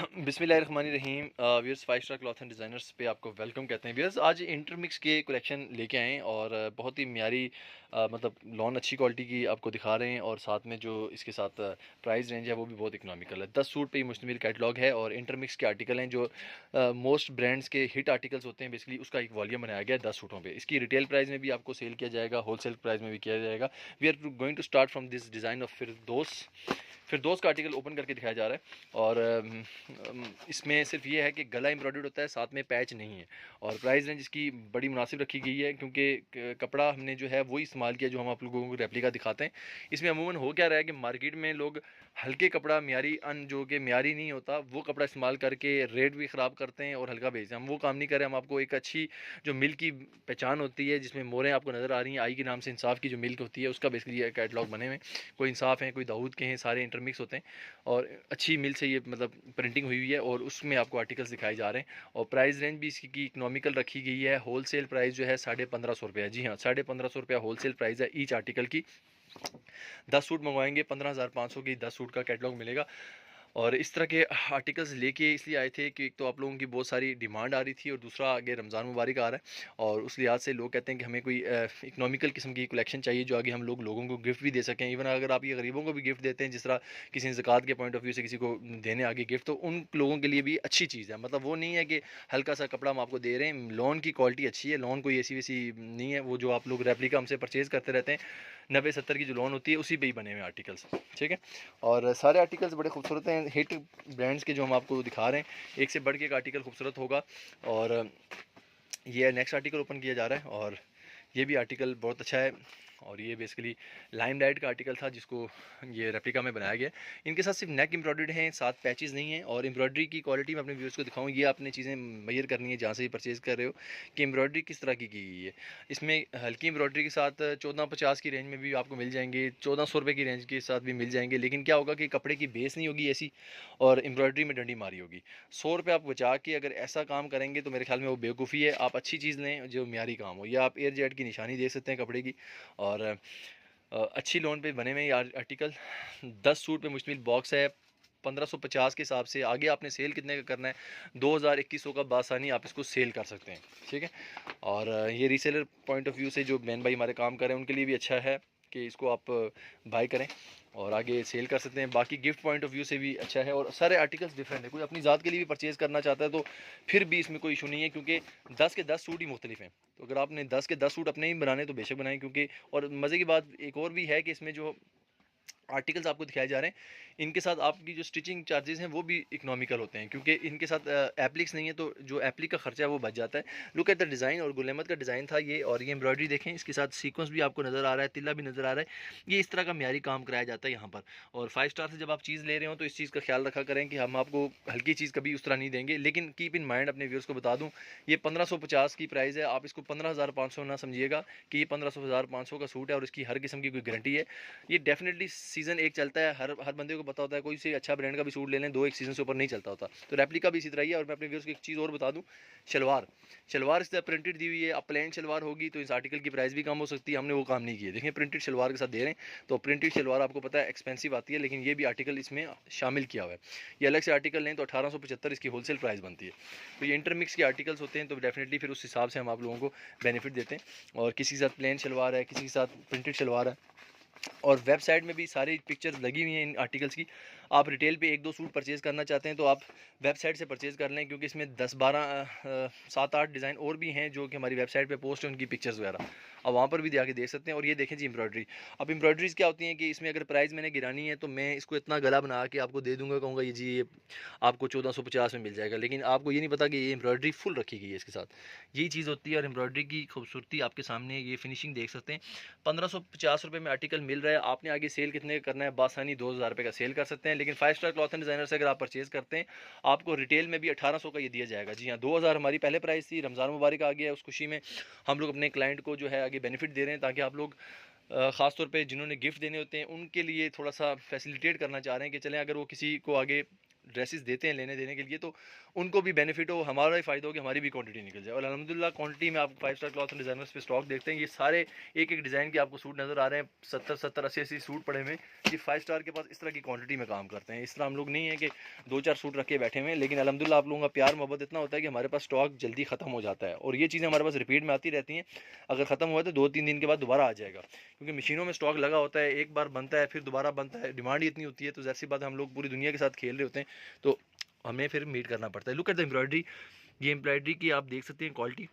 बिस्मिल्लाहिर्रहमानिर्रहीम। Viewers, 5 star cloth and designers पे आपको वेलकम कहते हैं। व्यूअर्स, आज इंटरमिक्स के कलेक्शन लेके आए हैं और बहुत ही म्यारी मतलब लॉन अच्छी क्वालिटी की आपको दिखा रहे हैं और साथ में जो इसके साथ प्राइस रेंज है वो भी बहुत इकोनॉमिकल है। 10 सूट पे ही मुश्तमिल कैटलॉग है और इंटरमिक्स के आर्टिकल हैं जो मोस्ट ब्रांड्स के हिट आर्टिकल्स होते हैं। बेसिकली उसका एक वॉल्यूम बनाया गया है 10 सूटों पे। इसकी रिटेल प्राइस में भी आपको सेल किया जाएगा, होलसेल प्राइस में भी किया जाएगा। We are going to start from this design of Firdous का आर्टिकल ओपन करके दिखाया जा रहा है और इसमें सिर्फ ये है कि गला एम्ब्रॉयडर्ड होता है, साथ में पैच नहीं है और प्राइस रेंज इसकी बड़ी मुनासिब रखी गई है क्योंकि कपड़ा हमने जो है वही इस्तेमाल किया जो हम आप लोगों को रेप्लिका दिखाते हैं। इसमें अमूमन हो क्या रहा है कि मार्केट में लोग हल्के कपड़ा म्यारी जो कि म्यारी नहीं होता वो कपड़ा इस्तेमाल करके रेट भी ख़राब करते हैं और हल्का बेचते हैं। हम वो काम नहीं करें। हम आपको एक अच्छी जो मिल्क की पहचान होती है जिसमें मोरें आपको नज़र आ रही हैं, आई के नाम से इंसाफ की जो मिल्क होती है उसका बेसिकली ये कैटलॉग बने हुए। कोई इंसाफ है, कोई दाऊद के हैं, सारे इंटरमिक्स होते हैं और अच्छी मिल से ये मतलब प्रिंटिंग हुई है और उसमें आपको आर्टिकल्स दिखाए जा रहे हैं और प्राइस रेंज भी इसकी इकोनॉमिकल रखी गई है। होलसेल प्राइस जो है 1550 रुपये है। जी हाँ, 1550 रुपया होलसेल प्राइस है ईच आर्टिकल की। 10 सूट मंगवाएंगे 15,500 की 10 सूट का कैटलॉग मिलेगा। और इस तरह के आर्टिकल्स लेके इसलिए आए थे कि एक तो आप लोगों की बहुत सारी डिमांड आ रही थी और दूसरा आगे रमज़ान मुबारक आ रहा है और उस लिहाज से लोग कहते हैं कि हमें कोई इकोनॉमिकल किस्म की कलेक्शन चाहिए जो आगे हम लोगों को गिफ्ट भी दे सकें। इवन अगर आप ये गरीबों को भी गिफ्ट देते हैं, जिस तरह किसी ने ज़कात के पॉइंट ऑफ व्यू से किसी को देने आगे गिफ्ट, तो उन लोगों के लिए भी अच्छी चीज़ है। मतलब वो नहीं है कि हल्का सा कपड़ा हम आपको दे रहे हैं। लॉन की क्वालिटी अच्छी है, लॉन कोई ऐसी वैसी नहीं है। वो जो आप लोग रेप्लिका हमसे परचेज़ करते रहते हैं 90-70 की जो लॉन होती है उसी पे ही बने हुए आर्टिकल्स, ठीक है। और सारे आर्टिकल्स बड़े खूबसूरत हैं, हिट ब्रांड्स के जो हम आपको दिखा रहे हैं। एक से बढ़ के एक आर्टिकल खूबसूरत होगा और ये नेक्स्ट आर्टिकल ओपन किया जा रहा है और ये भी आर्टिकल बहुत अच्छा है और ये बेसिकली लाइमलाइट का आर्टिकल था जिसको ये रेप्लिका में बनाया गया। इनके साथ सिर्फ नेक एम्ब्रॉयडर्ड हैं, साथ पैचेस नहीं हैं और एम्ब्रॉयडरी की क्वालिटी मैं अपने व्यूअर्स को दिखाऊं। ये आपने चीज़ें मेजर करनी है जहाँ से परचेज़ कर रहे हो कि एम्ब्रॉयडरी किस तरह की गई है। इसमें हल्की एम्ब्रॉयडरी के साथ 1450 की रेंज में भी आपको मिल जाएंगे, 1400 रुपये की रेंज के साथ भी मिल जाएंगे। लेकिन क्या होगा कि कपड़े की बेस नहीं होगी ऐसी और एम्ब्रॉयडरी में डंडी मारी होगी। 100 रुपये आप बचा के अगर ऐसा काम करेंगे तो मेरे ख्याल में वो बेवकूफ़ी है। आप अच्छी चीज़ लें जो म्यारी काम हो, या आप एयर जेट की निशानी देख सकते हैं कपड़े की। और अच्छी लोन पे बने हुए आर्टिकल 10 सूट पे मुश्तमिल बॉक्स है 1550 के हिसाब से। आगे आपने सेल कितने का करना है 2000-2100 का बासानी आप इसको सेल कर सकते हैं, ठीक है। और ये रीसेलर पॉइंट ऑफ व्यू से जो बहन भाई हमारे काम कर रहे हैं उनके लिए भी अच्छा है कि इसको आप बाई करें और आगे सेल कर सकते हैं। बाकी गिफ्ट पॉइंट ऑफ व्यू से भी अच्छा है और सारे आर्टिकल्स डिफरेंट है। कोई अपनी ज़ात के लिए भी परचेज़ करना चाहता है तो फिर भी इसमें कोई इशू नहीं है क्योंकि 10 के 10 सूट ही मुख्तलिफ हैं। तो अगर आपने 10 के 10 सूट अपने ही बनाने तो बेशक बनाएं क्योंकि और मज़े की बात एक और भी है कि इसमें जो आर्टिकल्स आपको दिखाए जा रहे हैं इनके साथ आपकी जो स्टिचिंग चार्जेस हैं वो भी इकोनॉमिकल होते हैं क्योंकि इनके साथ एप्लिक्स नहीं है तो जो एप्लिक का खर्चा है वो बच जाता है। लुक एट द डिज़ाइन और गुल अहमद का डिज़ाइन था ये और ये एम्ब्रॉयडरी देखें, इसके साथ सीक्वेंस भी आपको नज़र आ रहा है, तिल्ला भी नज़र आ रहा है। ये इस तरह का म्यारी काम कराया जाता है यहाँ पर। और 5 स्टार से जब आप चीज़ ले रहे हो तो इस चीज़ का ख्याल रखा करें कि हम आपको हल्की चीज़ कभी उस तरह नहीं देंगे। लेकिन कीप इन माइंड, अपने व्यूअर्स को बता दूँ, ये 1550 की प्राइस है। आप इसको 15,500 ना समझिएगा कि ये 15,500 का सूट है और इसकी हर किस्म की कोई गारंटी है। ये डेफिनेटली सीज़न एक चलता है, हर बंदे को पता होता है। कोई से अच्छा ब्रांड का भी सूट ले लें, 2 एक सीज़न से ऊपर नहीं चलता होता। तो रेप्लिका भी इसी तरह ही है। और मैं अपने व्यूअर्स को एक चीज़ और बता दूं, शलवार इस तरह प्रिंटेड दी हुई है। अब प्लेन शलवार होगी तो इस आर्टिकल की प्राइस भी कम हो सकती है। हमने वो काम नहीं किया। देखें, प्रिंटेड शलवार के साथ दे रहे हैं तो प्रिंटेड शलवार आपको पता है एक्सपेंसिव आती है, लेकिन ये भी आर्टिकल इसमें शामिल किया हुआ है। ये अलग से आर्टिकल लें तो 1875 इसकी होलसेल प्राइस बनती है। तो ये इंटरमिक्स के आर्टिकल्स होते हैं तो डेफिनेटली फिर उस हिसाब से हम आप लोगों को बेनिफिट देते हैं। और किसी के साथ प्लेन शलवार है, किसी के साथ प्रिंटेड शलवार है और वेबसाइट में भी सारी पिक्चर्स लगी हुई हैं इन आर्टिकल्स की। आप रिटेल पे 1-2 सूट परचेज़ करना चाहते हैं तो आप वेबसाइट से परचेज़ कर लें क्योंकि इसमें 10-12 7-8 डिज़ाइन और भी हैं जो कि हमारी वेबसाइट पे पोस्ट है, उनकी पिक्चर्स वगैरह अब वहाँ पर भी जाके देख सकते हैं। और ये देखें जी एम्ब्रॉयडरी। अब एम्ब्रॉयडरीज़ क्या होती हैं कि इसमें अगर प्राइस मैंने गिरानी है तो मैं इसको इतना गला बना के आपको दे दूँगा, कहूँगा ये आपको 1450 में मिल जाएगा। लेकिन आपको ये नहीं पता कि ये एम्ब्रॉयडरी फुल रखी गई है इसके साथ। यही चीज़ होती है और एम्ब्रॉयडरी की खूबसूरती आपके सामने, ये फिनिशिंग देख सकते हैं। 1550 रुपये में आर्टिकल मिल रहा है। आपने आगे सेल कितने का करना है, बासानी 2000 रुपये का सेल कर सकते हैं। लेकिन 5 स्टार क्लॉथ एंड डिज़ाइनर से अगर आप परचेज़ करते हैं आपको रिटेल में भी 1800 का ये दिया जाएगा। जी हाँ, 2000 हमारी पहले प्राइस थी। रमज़ान मुबारक आ गया है, उस खुशी में हम लोग अपने क्लाइंट को जो है आगे बेनिफिट दे रहे हैं ताकि आप लोग ख़ास तौर पे जिन्होंने गिफ्ट देने होते हैं उनके लिए थोड़ा सा फैसिलिटेट करना चाह रहे हैं कि चलें अगर वो किसी को आगे ड्रेसेस देते हैं लेने देने के लिए, तो उनको भी बेनिफिट हो, हमारा ही फ़ायदा हो कि हमारी भी क्वांटिटी निकल जाए। और अल्हम्दुलिल्लाह क्वांटिटी में आप 5 स्टार क्लॉथ एंड डिज़ाइनर्स पे स्टॉक देखते हैं, ये सारे एक एक डिज़ाइन के आपको सूट नज़र आ रहे हैं। 70 80 80 सूट पड़े हुए। ये 5 स्टार के पास इस तरह की क्वांटिटी में काम करते हैं। इस तरह हम लोग नहीं है कि 2-4 सूट रख के बैठे हुए हैं, लेकिन अल्हम्दुलिल्लाह आप लोगों का प्यार मोहब्बत इतना होता है कि हमारे पास स्टॉक जल्दी ख़त्म हो जाता है, और ये चीज़ें हमारे पास रिपीट में आती रहती हैं। अगर ख़त्म हुआ तो 2-3 दिन के बाद दोबारा आ जाएगा, क्योंकि मशीनों में स्टॉक लगा होता है, एक बार बनता है फिर दोबारा बनता है, डिमांड ही इतनी होती है, तो ज़ाहिर सी बात है हम लोग पूरी दुनिया के साथ खेल रहे होते हैं, तो हमें फिर मीट करना पड़ता है। लुक एट द एम्ब्रॉयडरी, ये एम्ब्रॉयडरी की आप देख सकते हैं क्वालिटी।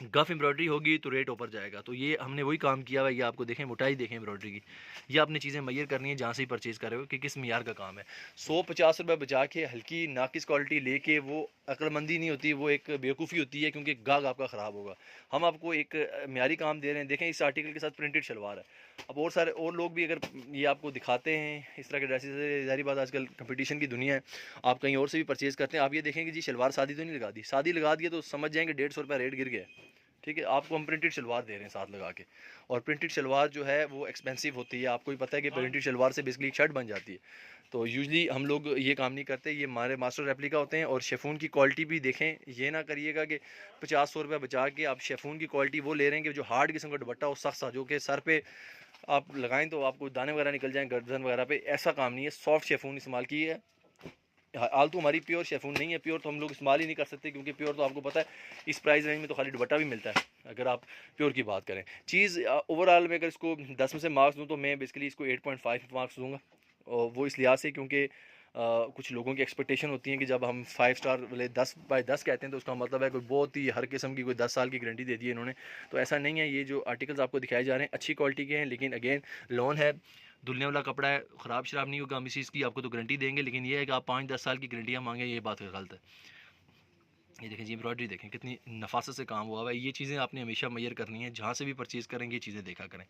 गफ एम्ब्रॉयडरी होगी तो रेट ऊपर जाएगा, तो ये हमने वही काम किया हुआ है। ये आपको देखें, मोटाई देखें एम्ब्रॉयडरी की। ये आपने चीज़ें मैयर करनी है जहाँ से ही परचेज़ कर रहे हो कि किस मियार का काम है। 150 रुपये बचा के हल्की नाकिस क्वालिटी लेके वो अक्लमंदी नहीं होती, वो एक बेवकूफ़ी होती है, क्योंकि गाहक आपका ख़राब होगा। हम आपको एक म्यारी काम दे रहे हैं। देखें इस आर्टिकल के साथ प्रिंटेड शलवार है। अब और सारे और लोग भी अगर ये आपको दिखाते हैं इस तरह के ड्रेसेस है, ज़ाहिर बात आजकल कंपटीशन की दुनिया है, आप कहीं और से भी परचेज़ करते हैं। आप ये देखेंगे जी शलवार सादी तो नहीं लगा दी, सादी लगा दी तो समझ जाएंगे 150 रुपये रेट गिर गया। ठीक है, आपको हम प्रिंटेड शलवार दे रहे हैं साथ लगा के, और प्रिंटेड शलवार जो है वो एक्सपेंसिव होती है। आपको भी पता है कि प्रिंटेड शलवार से बेसिकली एक शर्ट बन जाती है, तो यूजली हम लोग ये काम नहीं करते। ये हमारे मास्टर रेप्लिका होते हैं। और शेफून की क्वालिटी भी देखें, ये ना करिएगा कि 50-100 रुपये बचा के आप शेफून की क्वालिटी वो ले रहे हैं कि जो हार्ड किस्म का दुपट्टा हो, सख्त सा, जो कि सर पे आप लगाएं तो आपको दाने वगैरह निकल जाएं गर्दन वगैरह पे, ऐसा काम नहीं है। सॉफ्ट शेफून इस्तेमाल की है। आलतू हमारी प्योर शेफून नहीं है, प्योर तो हम लोग इस्तेमाल ही नहीं कर सकते, क्योंकि प्योर तो आपको पता है इस प्राइस रेंज में तो खाली दुपट्टा भी मिलता है अगर आप प्योर की बात करें। चीज़ ओवरऑल में अगर इसको 10 में से मार्क्स दूँ तो मैं बेसिकली इसको 8.5 मार्क्स दूँगा, और वो इस लिहाज से क्योंकि कुछ लोगों की एक्सपेक्टेशन होती है कि जब हम 5 स्टार वाले 10/10 कहते हैं तो उसका मतलब है कोई बहुत ही हर किस्म की कोई 10 साल की गारंटी दे दी है इन्होंने, तो ऐसा नहीं है। ये जो आर्टिकल्स आपको दिखाए जा रहे हैं अच्छी क्वालिटी के हैं, लेकिन अगेन लोन है, धुलने वाला कपड़ा है, ख़राब शराब नहीं होगा हम इस चीज़ की आपको तो गारंटी देंगे, लेकिन ये है कि आप 5-10 साल की गारंटियाँ मांगें, ये बात गलत है। ये देखें जी एम्ब्रॉयडरी देखें कितनी नफासत से काम हुआ हुआ है। ये चीज़ें आपने हमेशा मैयर करनी है, जहाँ से भी परचेज़ करेंगे ये चीज़ें देखा करें।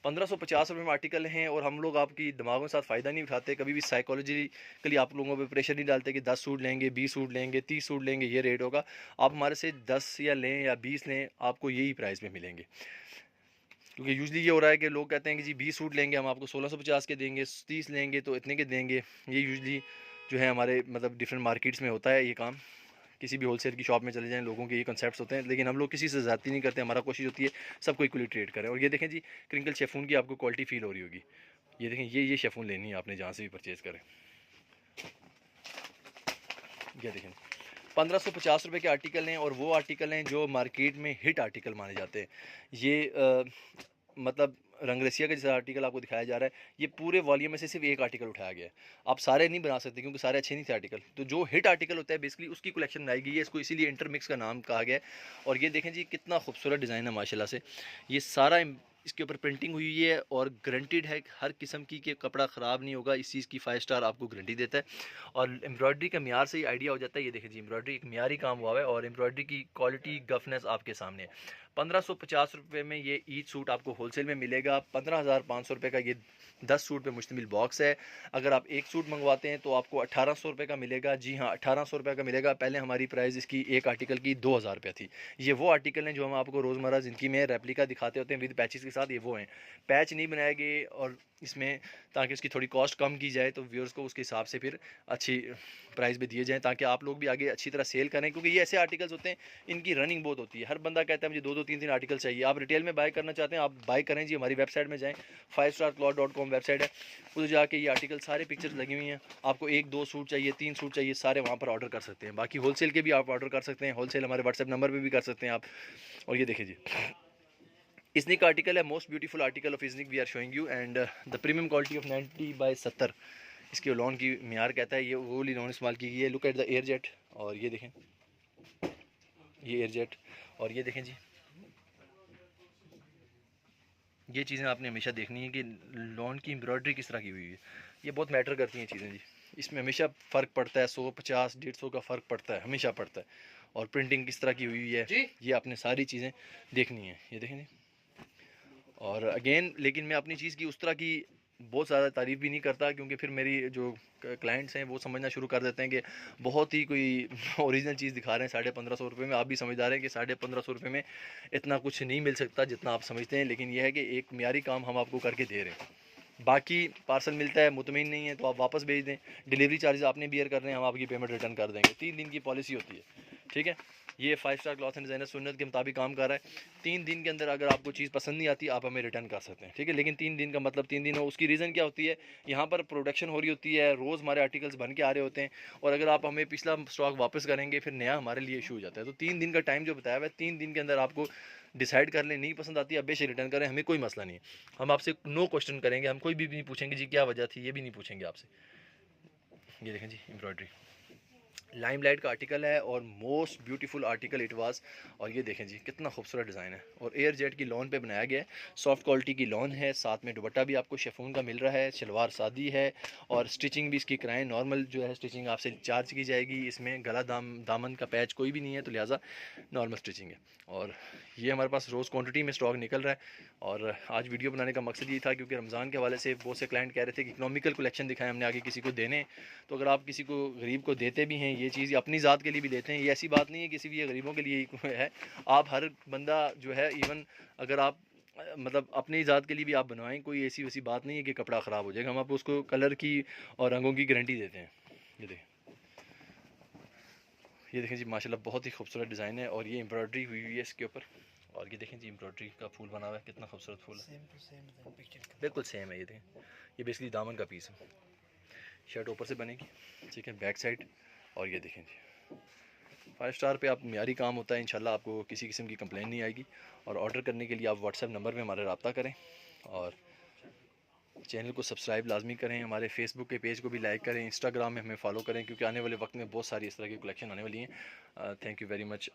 1550 रुपये में आर्टिकल हैं, और हम लोग आपकी दिमागों के साथ फ़ायदा नहीं उठाते, कभी भी साइकोलॉजिकली आप लोगों पे प्रेशर नहीं डालते कि 10 सूट लेंगे, 20 सूट लेंगे, 30 सूट लेंगे, ये रेट होगा। आप हमारे से 10 या लें या 20 लें, आपको यही प्राइस में मिलेंगे। क्योंकि यूजली ये हो रहा है कि लोग कहते हैं कि जी 20 सूट लेंगे हम आपको 1650 के देंगे, 30 लेंगे तो इतने के देंगे। ये यूजली जो है हमारे मतलब डिफरेंट मार्केट्स में होता है ये काम। किसी भी होलसेल की शॉप में चले जाएं, लोगों के ये कॉन्सेप्ट्स होते हैं, लेकिन हम लोग किसी से ज़्यादती नहीं करते। हमारा कोशिश होती है सबको इक्वली ट्रेड करें। और ये देखें जी क्रिंकल शेफून की आपको क्वालिटी फील हो रही होगी। ये देखें, ये शेफून लेनी है आपने जहाँ से भी परचेज़ करें। ये देखें 1550 रुपये के आर्टिकल हैं, और वो आर्टिकल हैं जो मार्केट में हिट आर्टिकल माने जाते हैं। ये मतलब रंगरसिया का जैसा आर्टिकल आपको दिखाया जा रहा है, ये पूरे वॉल्यूम में से सिर्फ एक आर्टिकल उठाया गया है। आप सारे नहीं बना सकते क्योंकि सारे अच्छे नहीं थे आर्टिकल, तो जो हिट आर्टिकल होता है बेसिकली उसकी कलेक्शन बनाई गई है, इसको इसीलिए इंटरमिक्स का नाम कहा गया है। और ये देखें जी कितना खूबसूरत डिज़ाइन है माशाल्लाह से। ये सारा इसके ऊपर प्रिंटिंग हुई है, और गारंटीड है हर किस्म की कि कपड़ा ख़राब नहीं होगा। इस चीज़ की 5 स्टार आपको गारंटी देता है। और एम्ब्रॉयडरी का म्यार से ही आइडिया हो जाता है। ये देखें जी एम्ब्रॉयडरी एक म्यारी काम हुआ है, और एम्ब्रॉयडरी की क्वालिटी गफनेस आपके सामने है। 1550 रुपये में ये ईच सूट आपको होलसेल में मिलेगा। 15,500 रुपये का ये 10 सूट पे मुश्तमिल बॉक्स है। अगर आप एक सूट मंगवाते हैं तो आपको 1800 रुपये का मिलेगा। जी हाँ, 1800 रुपये का मिलेगा। पहले हमारी प्राइस इसकी एक आर्टिकल की 2000 रुपये थी। ये वो आर्टिकल हैं जो हम आपको रोज़मर्रा ज़िंदगी में रेप्लिका दिखाते होते हैं विद पैचेस के साथ, ये वो हैं। पैच नहीं बनाए गए और इसमें, ताकि इसकी थोड़ी कॉस्ट कम की जाए तो व्यूअर्स को उसके हिसाब से फिर अच्छी प्राइस भी दिए जाएँ, ताकि आप लोग भी आगे अच्छी तरह सेल करें। क्योंकि ये ऐसे आर्टिकल्स होते हैं इनकी रनिंग बहुत होती है। हर बंदा कहता है मुझे 2-2 3-3 आर्टिकल चाहिए। आप रिटेल में बाय करना चाहते हैं, आप बाय करें जी, हमारी वेबसाइट में जाएँ, 5starcloth.com वेबसाइट है, उधर जाके ये आर्टिकल सारे पिक्चर्स लगी हुई हैं। आपको 1-2 सूट चाहिए, 3 सूट चाहिए, सारे वहाँ पर ऑर्डर कर सकते हैं। बाकी होलसेल के भी आप ऑर्डर कर सकते हैं, होलसेल हमारे व्हाट्सएप नंबर पर भी कर सकते हैं आप। और ये देखिए जी इसनिक आर्टिकल है, मोस्ट ब्यूटीफुल आर्टिकल ऑफ इसनिक we are showing you, and the premium quality of 90/70 इसके लॉन की म्यार कहता है। ये वो लॉन इस्तेमाल की गई है। Look at the air jet, और ये देखें ये एयर जेट, और ये देखें जी ये चीज़ें आपने हमेशा देखनी है कि लॉन की एम्ब्रॉयडरी किस तरह की हुई है। ये बहुत मैटर करती हैं चीज़ें जी, इसमें हमेशा फ़र्क पड़ता है। 100, 50, 150 का फ़र्क पड़ता है, हमेशा पड़ता है। और प्रिंटिंग किस तरह की हुई है ये आपने सारी चीज़ें देखनी है। ये देखें जी, और अगेन लेकिन मैं अपनी चीज़ की उस तरह की बहुत ज़्यादा तारीफ़ भी नहीं करता, क्योंकि फिर मेरी जो क्लाइंट्स हैं वो समझना शुरू कर देते हैं कि बहुत ही कोई ओरिजिनल चीज़ दिखा रहे हैं 1550 रुपये में। आप भी समझदार हैं कि 1550 रुपये में इतना कुछ नहीं मिल सकता जितना आप समझते हैं, लेकिन यह है कि एक मियारी काम हम आपको करके दे रहे हैं। बाकी पार्सल मिलता है, मुतमिन नहीं है तो आप वापस भेज दें। डिलीवरी चार्जेस आपने बियर कर रहे हैं, हम आपकी पेमेंट रिटर्न कर देंगे। 3 दिन की पॉलिसी होती है, ठीक है। ये 5 स्टार क्लॉथ एंड डिज़ाइनर सुन्नत के मुताबिक काम कर रहा है। 3 दिन के अंदर अगर आपको चीज़ पसंद नहीं आती आप हमें रिटर्न कर सकते हैं, ठीक है। लेकिन 3 दिन का मतलब 3 दिन हो, उसकी रीज़न क्या होती है, यहाँ पर प्रोडक्शन हो रही होती है, रोज़ हमारे आर्टिकल्स बन के आ रहे होते हैं, और अगर आप हमें पिछला स्टॉक वापस करेंगे फिर नया हमारे लिए इशू हो जाता है। तो 3 दिन का टाइम जो बताया हुआ है, 3 दिन के अंदर आपको डिसाइड कर लें, नहीं पसंद आती है आप बेशक रिटर्न करें, हमें कोई मसला नहीं है। हम आपसे नो क्वेश्चन करेंगे, हम कोई भी नहीं पूछेंगे जी क्या वजह थी, ये भी नहीं पूछेंगे आपसे। ये देखें जी एम्ब्रॉयडरी, लाइमलाइट का आर्टिकल है और most beautiful article it was. और ये देखें जी कितना खूबसूरत डिज़ाइन है, और एयर जेट की लॉन पे बनाया गया है। सॉफ्ट क्वालिटी की लॉन है, साथ में दुपट्टा भी आपको शेफून का मिल रहा है, शलवार सादी है, और स्टिचिंग भी इसकी कराएँ नॉर्मल जो है स्टिचिंग आपसे चार्ज की जाएगी। इसमें गला दामन का पैच कोई भी नहीं है, तो लिहाजा नॉर्मल स्टिचिंग है। और ये हमारे पास रोज़ क्वांटिटी में स्टॉक निकल रहा है। और आज वीडियो बनाने का मकसद ये था क्योंकि रमज़ान के हवाले से बहुत से क्लाइंट कह रहे थे कि इकोनॉमिकल कलेक्शन दिखाएं हमने आगे किसी को देने। तो अगर आप किसी को गरीब को देते भी हैं ये चीज़, अपनी ज़ात के लिए भी देते हैं, ये ऐसी बात नहीं है किसी भी गरीबों के लिए ही है। आप हर बंदा जो है, इवन अगर आप मतलब अपनी ज़ात के लिए भी आप बनवाएं, कोई ऐसी वैसी बात नहीं है कि कपड़ा ख़राब हो जाएगा। हम आपको उसको कलर की और रंगों की गारंटी देते हैं। ये देखें, ये देखें जी माशाल्लाह बहुत ही खूबसूरत डिज़ाइन है, और ये एम्ब्रॉयडरी हुई हुई है इसके ऊपर। और ये देखें जी एम्ब्रॉयडरी का फूल बना हुआ है, कितना खूबसूरत फूल है, बिल्कुल सेम है। ये देखें, ये बेसिकली दामन का पीस है, शर्ट ऊपर से बनेगी, ठीक है, बैक साइड। और ये देखें जी 5 स्टार पे आप मियारी काम होता है, इंशाल्लाह आपको किसी किस्म की कंप्लेन नहीं आएगी। और ऑर्डर करने के लिए आप व्हाट्सएप नंबर पे हमारा रब्ता करें, और चैनल को सब्सक्राइब लाजमी करें, हमारे फेसबुक के पेज को भी लाइक करें, इंस्टाग्राम में हमें फॉलो करें, क्योंकि आने वाले वक्त में बहुत सारी इस तरह की कलेक्शन आने वाली हैं। Thank you very much.